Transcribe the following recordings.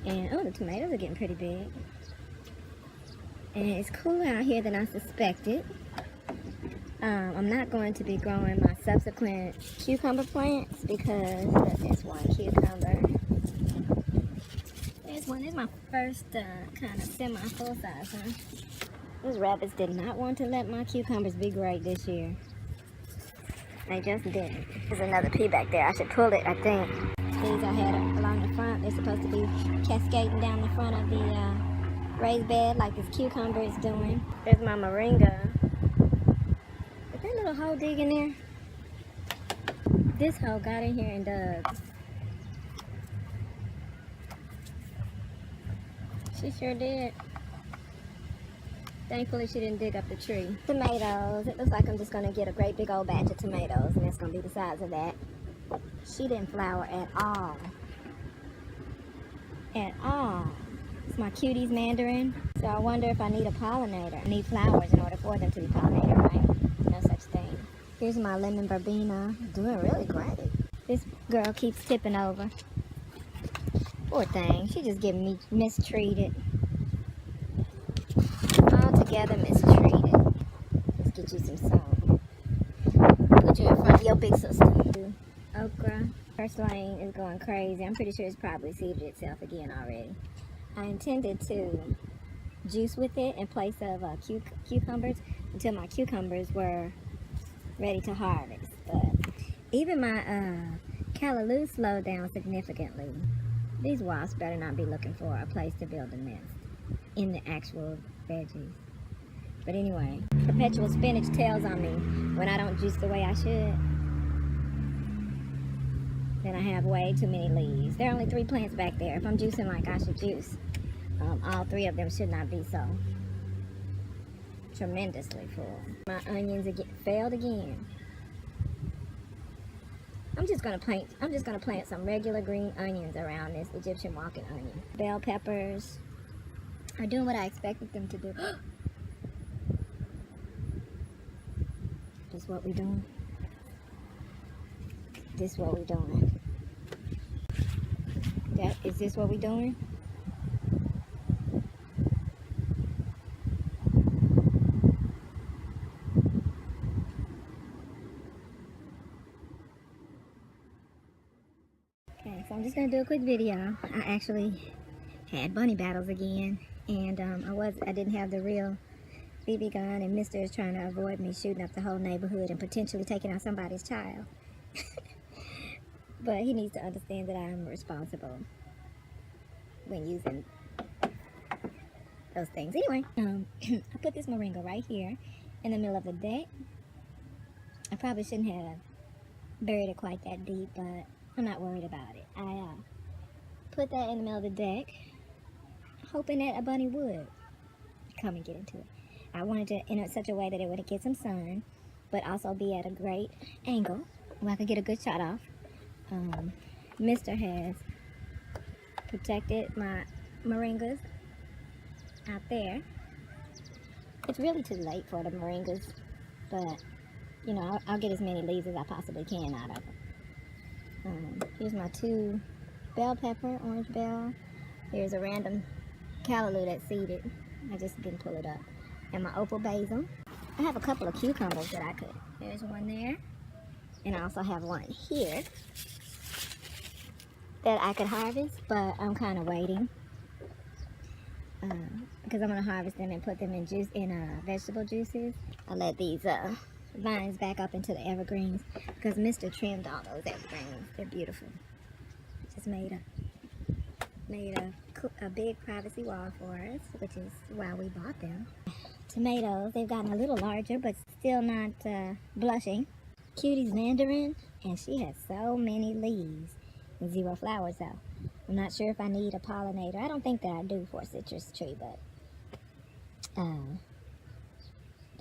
And oh, the tomatoes are getting pretty big. And it's cooler out here than I suspected. I'm not going to be growing my subsequent cucumber plants because there's one cucumber. There's one. This is my first kind of semi-full size one. Those rabbits did not want to let my cucumbers be great this year. They just didn't. There's another pea back there. I should pull it, I think. These I had along the front. They're supposed to be cascading down the front of the raised bed like this cucumber is doing. There's my moringa. Is that little hole dig in there? This hole got in here and dug. She sure did. Thankfully, she didn't dig up the tree. Tomatoes. It looks like I'm just going to get a great big old batch of tomatoes, and that's going to be the size of that. She didn't flower at all. At all. It's my cuties mandarin. So I wonder if I need a pollinator. I need flowers in order for them to be pollinated, right? No such thing. Here's my lemon verbena. Doing really great. This girl keeps tipping over. Poor thing. She just getting me mistreated. Altogether mistreated. Let's get you some sun. Put you in front of your big sister. Okra. First lane is going crazy. I'm pretty sure it's probably seeded itself again already. I intended to juice with it in place of cucumbers until my cucumbers were ready to harvest. But even my callaloo slowed down significantly. These wasps better not be looking for a place to build a nest in the actual veggies. But anyway, perpetual spinach tells on me when I don't juice the way I should. Then I have way too many leaves. There are only 3 plants back there. If I'm juicing like I should juice, all 3 of them should not be so tremendously full. My onions failed again. I'm just gonna plant some regular green onions around this Egyptian walking onion. Bell peppers are doing what I expected them to do. This what we doing? This what we doing? Is this what we doing? Okay, so I'm just gonna do a quick video. I actually had bunny battles again, and I didn't have the real BB gun, and Mister is trying to avoid me shooting up the whole neighborhood and potentially taking out somebody's child. But he needs to understand that I am responsible when using those things. Anyway, I put this moringa right here in the middle of the deck. I probably shouldn't have buried it quite that deep, but I'm not worried about it. I put that in the middle of the deck, hoping that a bunny would come and get into it. I wanted to in such a way that it would get some sun, but also be at a great angle where I could get a good shot off. Mister has protected my moringas out there. It's really too late for the moringas, but you know, I'll get as many leaves as I possibly can out of them. Here's my 2 bell pepper, orange bell. Here's a random callaloo that's seeded. I just didn't pull it up. And my opal basil. I have a couple of cucumbers that I could. There's one there. And I also have one here that I could harvest, but I'm kind of waiting because I'm going to harvest them and put them in vegetable juices. I let these vines back up into the evergreens because Mr. trimmed all those evergreens. They're beautiful. Just made a big privacy wall for us, which is why we bought them. Tomatoes, they've gotten a little larger, but still not blushing. Cutie's mandarin, and she has so many leaves and 0 flowers though. I'm not sure if I need a pollinator. I don't think that I do for a citrus tree, but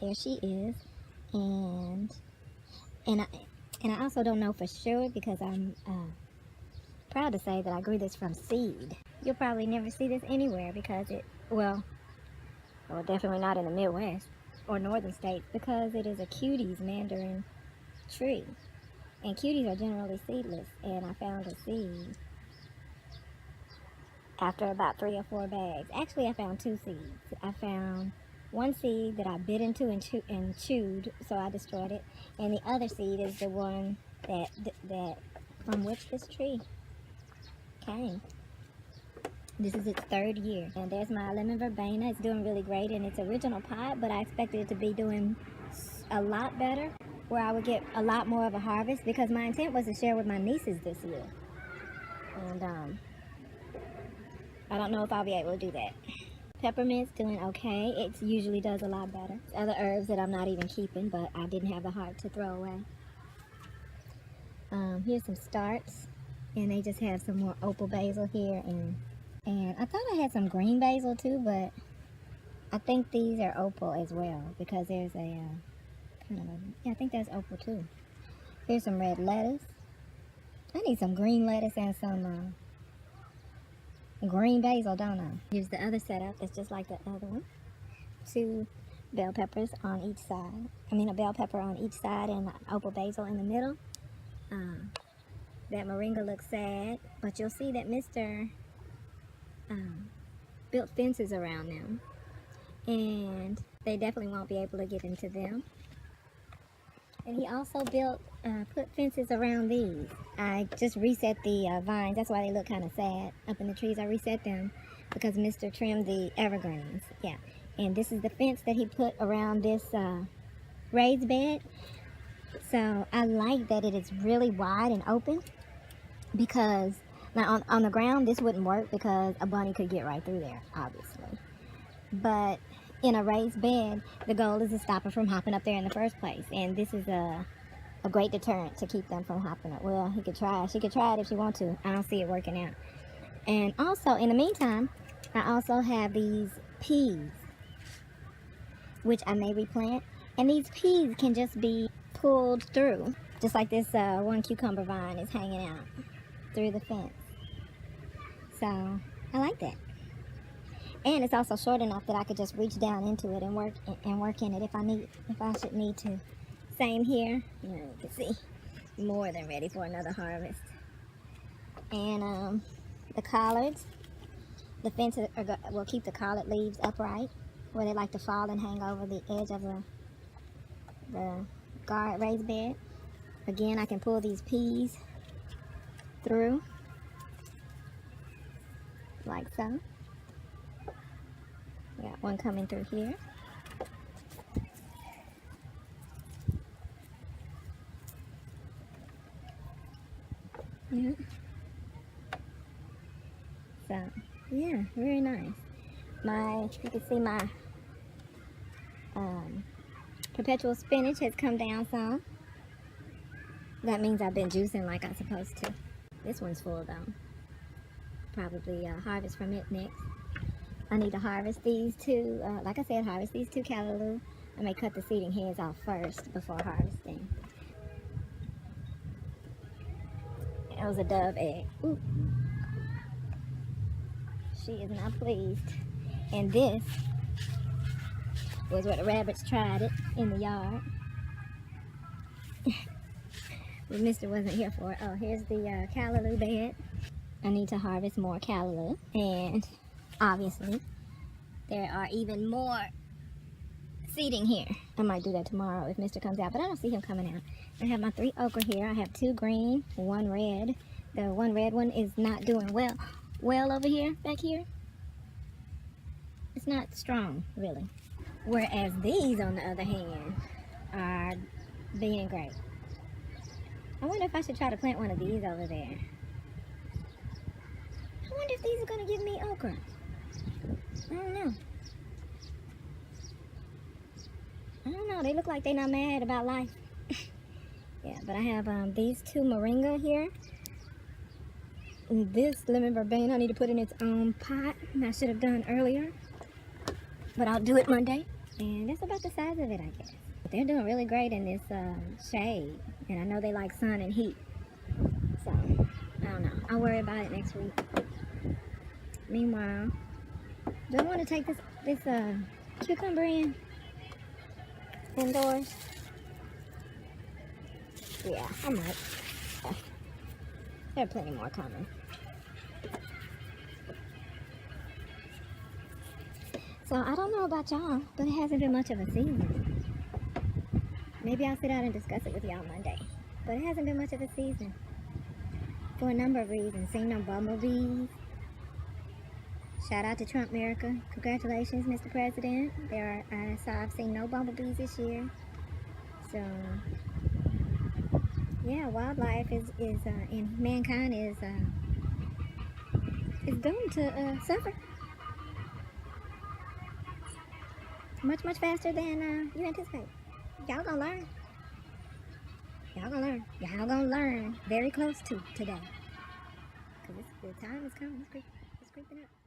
there she is. And I also don't know for sure because I'm proud to say that I grew this from seed. You'll probably never see this anywhere because well, definitely not in the Midwest or northern states because it is a cutie's mandarin tree. And cuties are generally seedless, and I found a seed after about 3 or 4 bags. Actually, I found 2 seeds. I found one seed that I bit into and chewed, so I destroyed it. And the other seed is the one that from which this tree came. This is its 3rd year. And there's my lemon verbena. It's doing really great in its original pot, but I expected it to be doing a lot better, where I would get a lot more of a harvest, because my intent was to share with my nieces this year. And I don't know if I'll be able to do that. Peppermint's doing okay. It usually does a lot better. Other herbs that I'm not even keeping, but I didn't have the heart to throw away. Here's some starts, and they just have some more opal basil here, and I thought I had some green basil too, but I think these are opal as well, because there's a kind of a, yeah, I think that's opal too. Here's some red lettuce. I need some green lettuce and some green basil, don't I? Here's the other setup. It's just like the other one. 2 bell peppers on each side. I mean, a bell pepper on each side and opal basil in the middle. That moringa looks sad, but you'll see that Mr. Built fences around them, and they definitely won't be able to get into them. And he also put fences around these. I just reset the vines. That's why they look kind of sad up in the trees. I reset them because Mr. trimmed the evergreens. Yeah, and this is the fence that he put around this raised bed. So I like that it is really wide and open, because now on the ground this wouldn't work because a bunny could get right through there, obviously. But in a raised bed, the goal is to stop it from hopping up there in the first place. And this is a great deterrent to keep them from hopping up. Well, he could try. She could try it if she wants to. I don't see it working out. And also, in the meantime, I also have these peas, which I may replant. And these peas can just be pulled through, just like this one cucumber vine is hanging out through the fence. So I like that. And it's also short enough that I could just reach down into it and work in it if I should need to. Same here. You know, you can see more than ready for another harvest. And the collards, the fence will keep the collard leaves upright, where they like to fall and hang over the edge of the raised bed. Again, I can pull these peas through like so. Got one coming through here. Yeah. So, yeah, very nice. You can see my perpetual spinach has come down some. That means I've been juicing like I'm supposed to. This one's full though. Probably harvest from it next. I need to harvest these 2, like I said, harvest these 2 callaloo. I may cut the seeding heads off first before harvesting. That was a dove egg. Ooh. She is not pleased. And this was where the rabbits tried it, in the yard. But Mr. wasn't here for it. Oh, here's the callaloo bed. I need to harvest more callaloo. And obviously, there are even more seeding here. I might do that tomorrow if Mr. comes out, but I don't see him coming out. I have my 3 okra here. I have 2 green, 1 red. The one red one is not doing well over here, back here. It's not strong, really. Whereas these, on the other hand, are being great. I wonder if I should try to plant one of these over there. I wonder if these are going to give me okra. I don't know. They look like they're not mad about life. Yeah, but I have these 2 moringa here. And this lemon verbena I need to put in its own pot. I should have done earlier, but I'll do it Monday. And that's about the size of it, I guess. They're doing really great in this shade, and I know they like sun and heat. So I don't know. I'll worry about it next week. Meanwhile, do I want to take this cucumber indoors? Yeah, I might. There are plenty more coming. So I don't know about y'all, but it hasn't been much of a season. Maybe I'll sit down and discuss it with y'all Monday. But it hasn't been much of a season. For a number of reasons. Seen no bumblebees. Shout out to Trump America. Congratulations, Mr. President. I've seen no bumblebees this year. So yeah, wildlife is and mankind is doomed to suffer much faster than you anticipate. Y'all gonna learn. Y'all gonna learn. Y'all gonna learn very close to today. Cause the time is coming. It's creeping up.